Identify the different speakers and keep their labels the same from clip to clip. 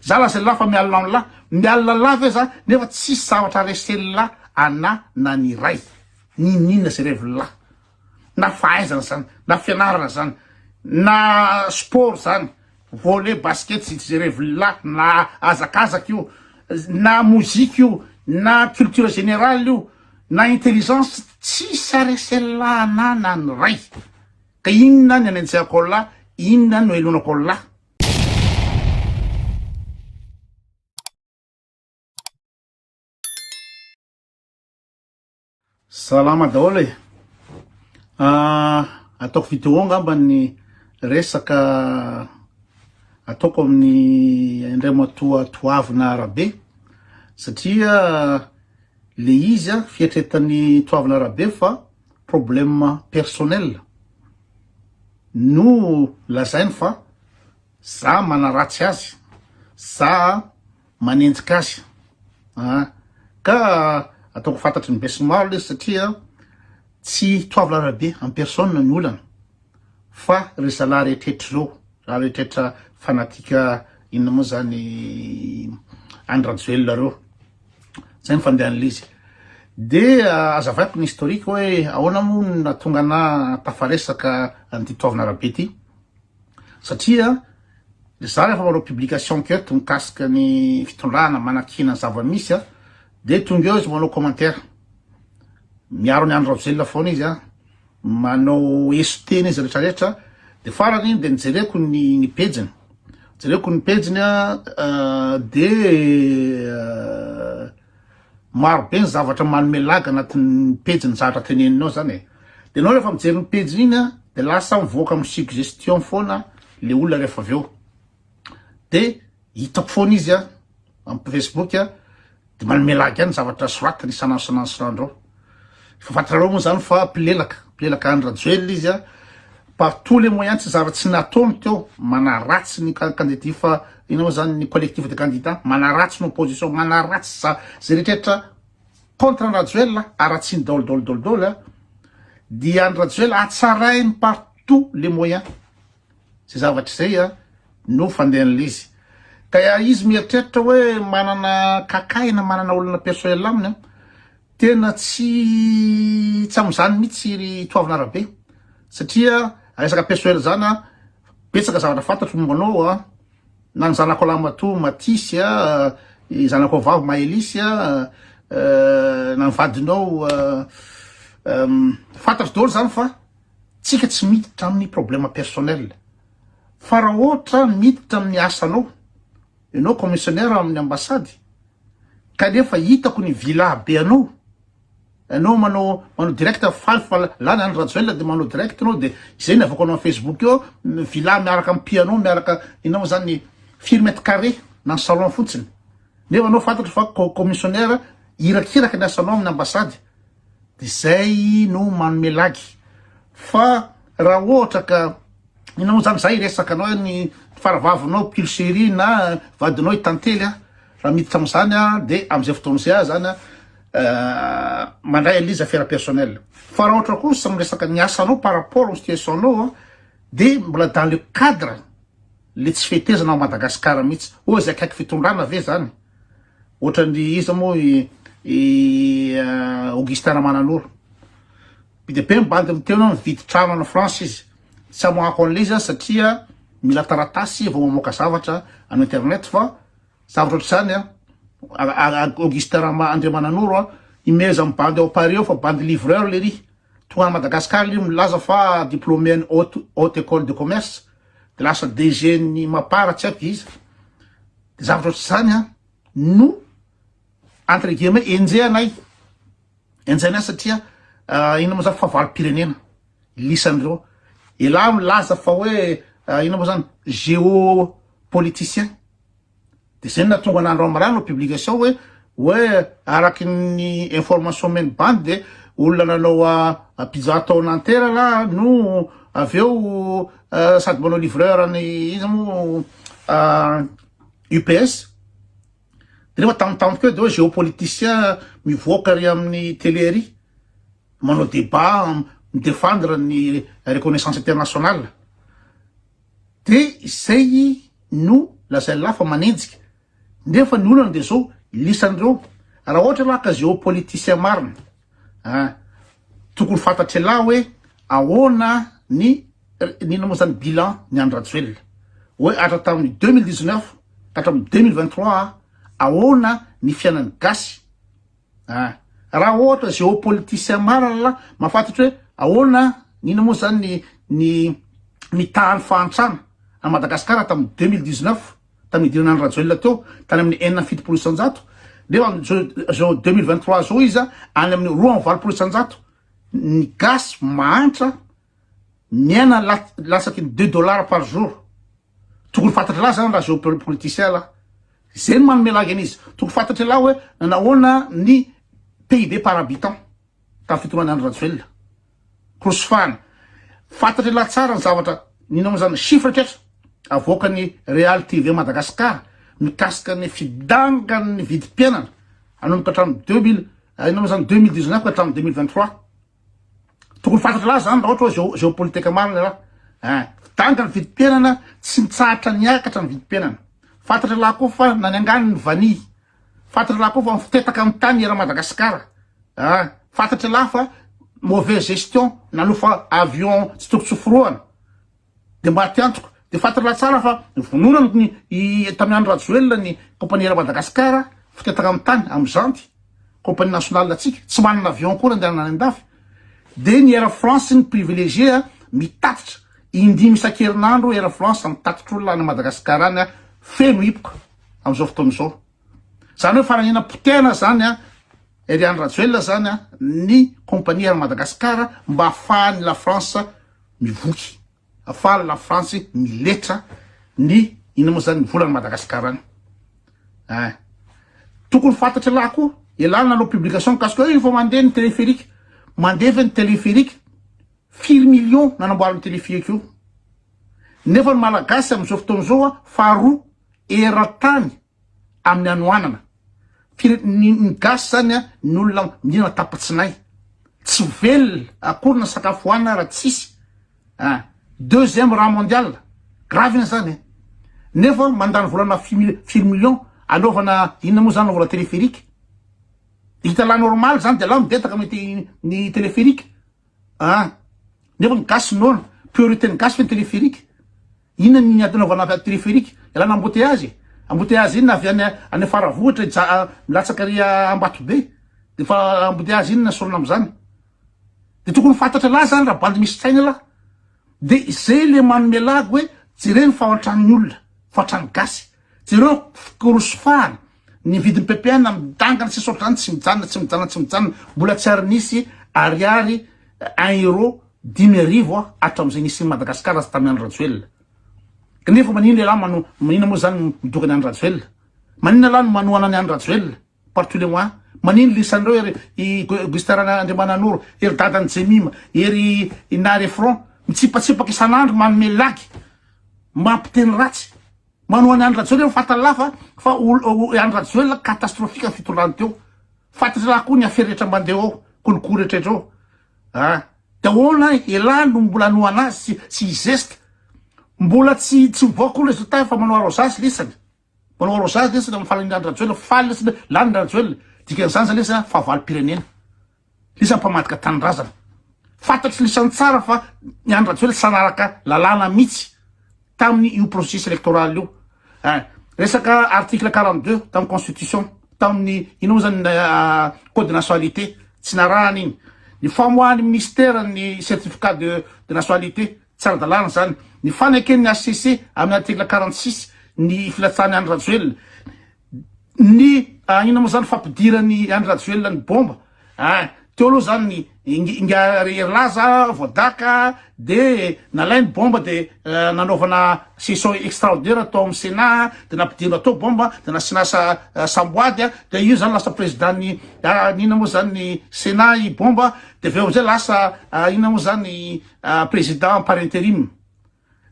Speaker 1: za la zay fa mialina amla mialina lava za nefa tsy zavatra resella ana na ny ray ninina zay revilla na fahaizana zany na fianarana zany na sport zany volley basket zay revilla na azakazaka io na mozika io na culture générale io na intelligence tsy saresella ana na ny ray ka inona ny anenjako la inona no elonako la salama daholo e ataoko vidéo ngamba ny resaka ataoko amin'ny indray matoa toavina arabe satria le izy fietretan'ny toavina arabe fa problème personnel no lazainy fa za manaratsy azy za manenjika azy ka ataoko fantatry ny besy maro le satria tsy toavina arabe en personne ny olana fa ry zalahy rehetrehitra reo raha rehetrehitra fanatika inona moa zany andrajoelona reo zay ny fandehan'le izy de azavaiko ny historique hoe ahoana moa natonga ana tafaresaka an'ity toavina arabe ty satria za rehefa manao publication keto mikasika ny fitondrana manakina zava-misy de tonga eo izy manao commentaire miaro ny andrajoelona foana izy manao esoteny izy rehetrarehetra de farany iny de nijereko ny pejiny jereko ny pejiny de maro be ny zavatra manome laga anatin'ny pejiny zavatra teneninao zany de nao rehefa mijery ny pejiny iny de lasa mivoaka amin'ny suggestion foana le olona rehefa avy eo de hitako foana izy amin'ny Facebook de manome laga any zavatra soratany isanandro fafantarareo moa zany fa pilelaka andrajoelona izy par tous les moyens tsy zavatra tsy nataony teo manaratsy ny candidat fa ina moa zany ny collectif de candidats manaratsy ny opposition manaratsy zay rehetrehitra contre andrajoelona aratsiny daolodolodolodolo dia andrajoelona atsarainy par tous les moyens zay zavatra zay no fandehan'le izy ka izy mieritreritra hoe manana kakaina manana olona personnel aminy tena tsy am'izany mihitsy ry toavina arabe satria resaka personnel zany betsaka zavatra fantatry mombanao na ny zanako lamatoa Matisy zanako vavy Mahelisy na ny vadinao fantatry daholo zany fa tsika tsy miditra amin'ny problème personnel fa raha ohatra miditra amin'ny asanao ianao commissionnaire amin'ny ambassady kanefa hitako ny vila be anao manao direct faly fa lany andrajoelona de manao direct anao de izay navako anao Facebook eo vila miaraka amin'ny piano miaraka ina moa zany firmette carré na salon fotsiny nefa anao fantatry fa commissionnaire irakiraka ny asanao amin'ny ambassady de zay no manome lagy fa raha ohatra ka ina moa zany zay resaka anao ny faravavinao pulsérie na vadinao itantely raha miditra am'izany de am'izay fotoana zay zany mandray alizy affaire personnel fa raha ohatra kosa miresaka ny asanao par rapport au situation nao de mbola dans le cadre le tsy fetezana ao Madagasikara mihitsy zay akaiky fitondrana ve zany ohatran'ny izy moa Augustin Ramananoro be mibandy mitena mividy trano ana France izy tsy amoako an'le izy satria mila taratasy vao mamoaka zavatra amin'ny internet fa zavatra ohatr'izany Augustin Ramananoro imeza mibandy ao Paris fa bandy livreur le ry tonga Madagasikara io milaza fa diplômé ny haute école de commerce de lasa DG ny mapara tsy aiko izy de zavatra ohatr'izany no entre guillemets enjehanay satria ina moa zany favalim-pirenena lisan'ireo ela milaza fa hoe ina moa zany géopoliticien de zay natonga anandro am'rano publication hoe araky ny information meny bande de olona nanao pizza atao Nanterre la no aveo sady manao livreur ny izy mo UPS de rehefa tamintamo keo de hoe géopoliticien mivoaka ry amin'ny télé ry manao débat midéfendre ny reconnaissance internationale de zay no lazay la fa manenjika nefa ny olana de zao lisandreo raha ohatra laha ka géopoliticien marina tokony fantatry lahy hoe ahoana nina moa zany bilan ny Andry Rajoelina hoe atra tamin'ny 2019 ka hatramin'ny 2023 ahoana ny fiainany gasy raha ohatra géopoliticien marina la mahafantatry hoe ahoana nina moa zany ny tahany fahantrana a Madagasikara tamin'ny 2019 tamin'ny idiran'ny Andry Rajoelina teo tany amin'ny 7% nefa zao 2023 zao izy any amin'ny 2.9% ny gasy mahantra miaina lasaky ny $2 par jour tokony fantatry lahy zany raha géopoliticien la zay ny manome lagy an'izy tokony fantatry lahy hoe nahoana ny PIB par habitant tamin'ny fitondrany Andry Rajoelina krosofana fantatry lahy tsara ny zavatra nina moa zany chiffre tretra avoakany Real TV Madagasikara mikasika ny fidangany vidim-piainana anomboka hatramin'ny 2019 ka hatramin'ny 2023 tokony fantatry lahy zany raha ohatra hoe géopolitique marina raha fidangany vidim-piainana tsy mitsahatra niakatra ny vidim-piainana fantatry lahy koa fa nany ny vany fantatry lahy koa fa fitetaka amin'ny tany era Madagasikara fantatry lahy fa mauvaise gestion nanofa avion tsy tokony tsoforoana de mba tiantoko de fantatry lahy tsara fa vonona tamin'ny Andry Rajoelina ny compagnie era Madagasikara fitetaka amin'ny tany amin'ny janty compagnie nationale atsika tsy manana avion koa andehanana any andafy de ny Air France ny privilégié mitatitra indimy isan-kerinandro Air France mitatitra olona any Madagasikara any feno hipoka am'izao fotoana izao zany hoe faranena potena zany ery Andry Rajoelina zany ny compagnie Air Madagasikara mba ahafahany la France mivoky ahafahany la France miletra ny ina moa zany volany Madagasikara any tokony fantatry lahy koa elana nanao publication kasiko hoe fa mandeha ny téléphérique mandeha ny téléphérique 4 millions nanamboarany téléphérique io nefa ny malagasy am'izao fotoana zao faharoa eran-tany amin'ny anoanana ny gasy zany ny olona midina tapatsinay tsy velona akory na sakafo hoanina raha tsisy deuxième rang mondial gravina zany nefa mandany volana 4 millions anaovana inona moa zany anaovana téléphérique hita la normal zany de la midetaka mety ny téléphérique nefa ny gasy noana priorité ny gasy fe ny téléphérique inona ny anaovana téléphérique elana embouteillage iny avy any faravohitra milatsaka ry Ambatobe de fa embouteillage iny nasorona am'zany de tokony fantatry lahy zany raha bandy misy tsaina la de zay le manome lagy hoe jereny fahantrany olona fahantrany gasy jereo korosofahana ny vidin'ny pepeana midangana tsy sotrany tsy mijanona mbola tsy ary nisy ariary 1 euro 10,000 hatram'izay nisy Madagasikara sy tamin'ny Andry Rajoelina kanefa manino le lahy manina moa zany midokany Andry Rajoelina manina lahy no manoana ny Andry Rajoelina par tous les mois manino lisandreo ery Gustarana Andriamananoro ery dadany Jemima ery Nary Front mitsipatsipaky isan'andro manome lagy mampiteny ratsy manoany Andry Rajoelina fantany lahy fa Andry Rajoelina catastrophique fitondrany teo fantatry lahy koa ny affaire rehetra mandeha ao kolikoly rehetra ao de ahoana elany no mbola anoana azy tsy geste mbola tsy mivoaka koa résultat fa manao arrosage lisany manao arrosage lisany amin'ny falan'ny Andry Rajoelina faly lisany lany Andry Rajoelina dikan'izany zany lisany fahavalo-pirenena lisany mpamadika tanindrazana fantatry lisany tsara fa ny Andry Rajoelina tsy sanaraka lalàna mihitsy tamin'ny io processus électoral io resaka article 42 tamin'ny constitution tamin'ny ino zany code de nationalité tsy narahany iny ny famoahany ministère ny certificat de nationalité tsara dalàna zany ny fanekeny HCC amin'ny article 46 ny filatsahany Andry Rajoelina ny ino moa zany fampidirany Andry Rajoelina ny bomba teo aloha zany ingary laza voadaka de nalainy bomba de nanaovana session extraordinaire atao amin'ny Sénat de nampidirina atao bomba de nasinasa samboady de io zany lasa président nina moa zany ny Sénat i bomba de aveo amizay lasa ina moa zany président par intérim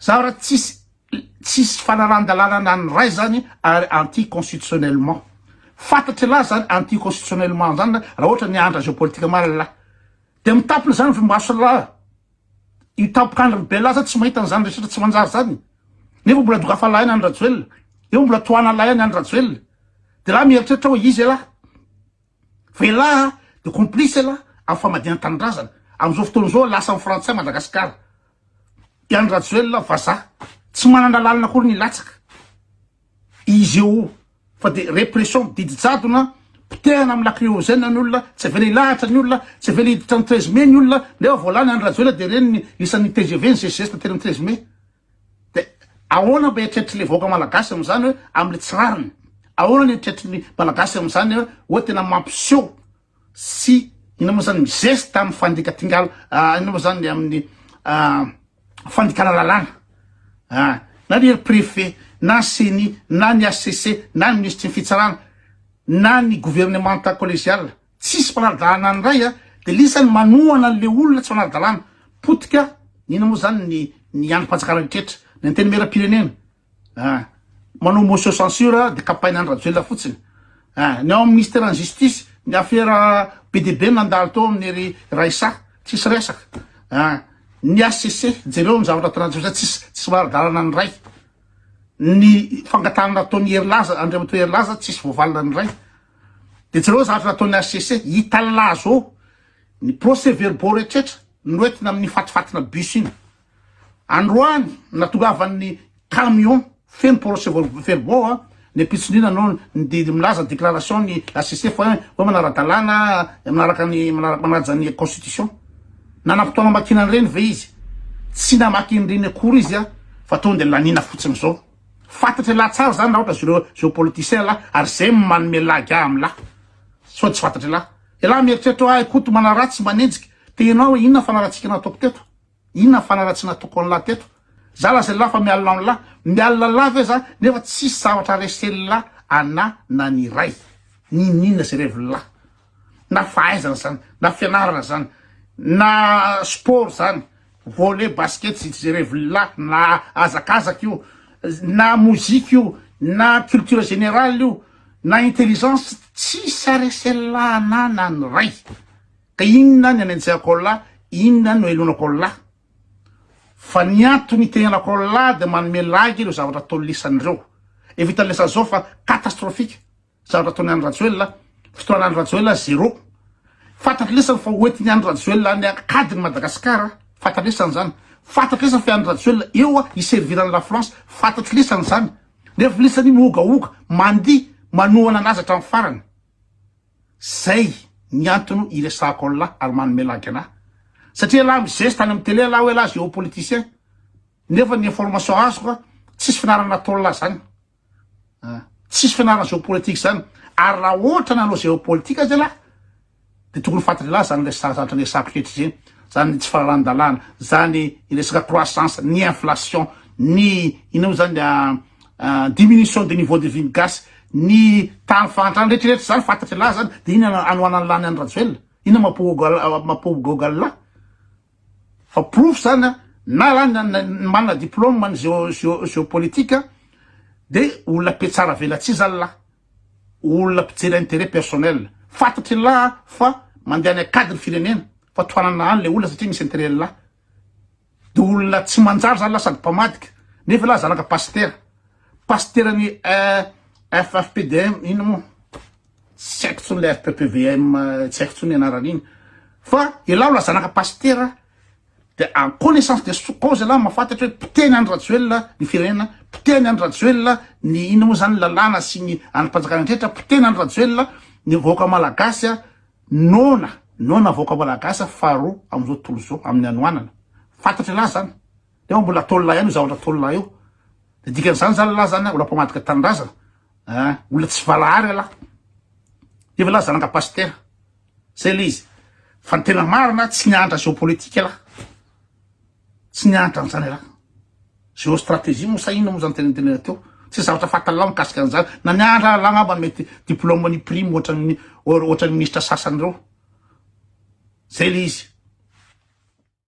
Speaker 1: za raha tsisy fanaran-dalàna nany ray zany ary anticonstitutionnellement fantatry lahy zany anticonstitutionnellement zany raha ohatra ny andra géopolitique marina lahy de mitapony zany maso lahy itapokandriny be lahy zany tsy mahita an'izany rehetra tsy manjary zany nefa mbola doka fa lahiny Andry Rajoelina nefa mbola tohana lahiny Andry Rajoelina de la mieritreritra hoe izy lahy fa ilahy de complice lahy amin'ny famadihana tanindrazana am'izao fotoana zao lasa amin'ny frantsay Madagasikara Ian Rajoelina vazaha tsy manana lalana akory ny latsaka izy eo fa de répression didijadona pitehana amin'ny lacrymogène ny olona tsy avela ilahatra ny olona tsy avela hiditra ny 13 mai ny olona nefa voalany Ian Rajoelina de reny ny lisan'ny TGV ny CCS tateriny 13 mai de ahoana mba eritreritry le vahoaka malagasy am'izany hoe am'le tsirariny ahoana ny eritreritry ny malagasy am'izany hoe tena mampiseho sy ina moa zany geste amin'ny fandikatingala ina moa zany amin'ny fandikana lalàna na ny préfet na ny CENI na ny ACC na ny ministre ny fitsarana na ny gouvernement collégial tsisy mpanara-dalàna ny ray de lisany manohana le olona tsy manara-dalàna potika ina moa zany ny androm-panjakana rehetra ny anteny mera-pirenena manao motion censure de campagne Ian Rajoelina fotsiny ny ao amin'ny ministère en justice ny affaire BDB nandalo tao amin'ny Raisa tsisy resaka ny ACC jereo ny zavatra ataon'Andriamanitra tsisy mara-dalàna ny ray ny fangatahana ataon'ny Herilaza Andriamanitra Herilaza tsisy voavalina ny ray de jereo zavatra ataon'ny ACC hitalazo ao ny procès verbaux rehetraretra noentina amin'ny fatifatina bus iny androany natongavany camion feno procès verbaux ny pitsonina no ny milaza déclaration ny ACC fa hoe manara-dalàna manaraka ny manaja ny constitution nanam-potoana makinany reny ve izy tsy namakiny reny akory izy fa tonga de lanina fotsiny zao fantatry lahy tsara zany raha ohatra géopoliticien lahy ary zay manome lagy amin'ny lahy so tsy fantatry lahy lahy mieritreritra hoe koto manaratsy manenjika tenao hoe inona fanaratsika nataoko teto inona fanaratsy nataoko an'lahy teto za laha zay lahy fa mialina amin'ny lahy mialina lahy ve za nefa tsisy zavatra resely lahy ana na ny ray ninina zay revy lahy na fahaizana zany na fianarana zany na sport zany volley basket zay revy lahy na azakazaka io na mozika io na culture générale io na intelligence tsisy aresely lahy ana na ny ray ka inona ny anenjehako lahy inona no elonako lahy fa ny antony tenanako lahy de manome lagy ireo zavatra ataony lisan'ireo evita lesa zao fa catastrophique zavatra ataony Ian Rajoelina fotoana Ian Rajoelina zéro fantatry lesany fa hoetiny Ian Rajoelina ny akadiny Madagasikara fantatry lesany zany fantatry lesany fa Ian Rajoelina eo iservirany la France fantatry lesany zany nefa lesany miogaoga mandihy manohana anazy hatramin'ny farany zay ny antony iresahako lahy ary manome lagy anahy satria lahy mizeste tany amin'ny télé lahy hoe lahy géopoliticien nefa ny information azoko tsisy finarana atao lahy zany tsisy finarana géopolitique zany ary raha ohatra nanao géopolitique zay lahy de tokony fantatry lahy zany zavatra resahako rehetra zany tsy fararan-dalàna zany resaka croissance ny inflation ny ino zany diminution de niveau de vie gasy ny tany fantrany rehetrarehetra zany fantatry lahy zany de ina anohanany lahy Ian Rajoelina ina mampiogoga lahy fa proof zany na lahy manana diplôme ny géopolitique de olona petsara velatsy zany lahy olona mpijery intérêt personnel fantatry lahy fa mandeha any akadiny firenena fa tohanana any le olona satria misy intérêt lahy de olona tsy manjary zany lahy sady mpamadika nefa lahy zanaka pasteur ny FFPDM ino moa tsy haiko tsony le FPPVM tsy haiko tsony anarany iny fa ilahy ola zanaka pasteur de en connaissance de cause lahy mahafantatry hoe piteny Ian Rajoelina ny firenena piteny Ian Rajoelina ny ino moa zany lalàna sy ny androm-panjakana rehetra piteny Ian Rajoelina ny vahoaka malagasy nona vahoaka malagasy faharoa am'izao tontolo zao amin'ny anoanana fantatry lahy zany de mbola ataony lahy ihany io zavatra ataony lahy io de dikan'izany zany lahy zany ola mpamadika tanindrazana olona tsy valahary lahy efa lahy zanaka pasteur zay le izy fa ny tena marina tsy nianatra géopolitique lahy tsy nianatra an'izany lahy géostratégie moa sa inona moa zany tenentenena teo tsy zavatra fatalala mikasika an'izany na nianatra lahy ngamba mety diplôme ny prime ohatran'ny ministre sasany reo zay le izy